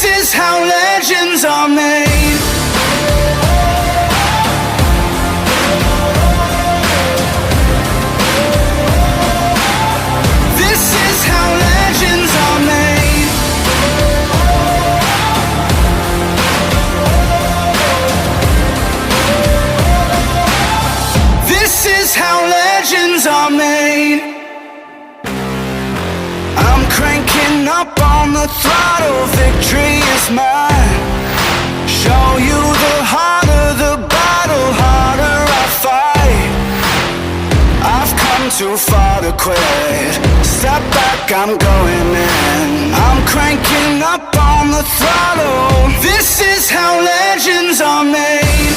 This is how legends are made. This is how legends are made. This is how legends are made. I'm cranking up on the throttle, victory is mine. Show you the harder the battle, harder I fight. I've come too far to quit. Step back, I'm going in. I'm cranking up on the throttle. This is how legends are made.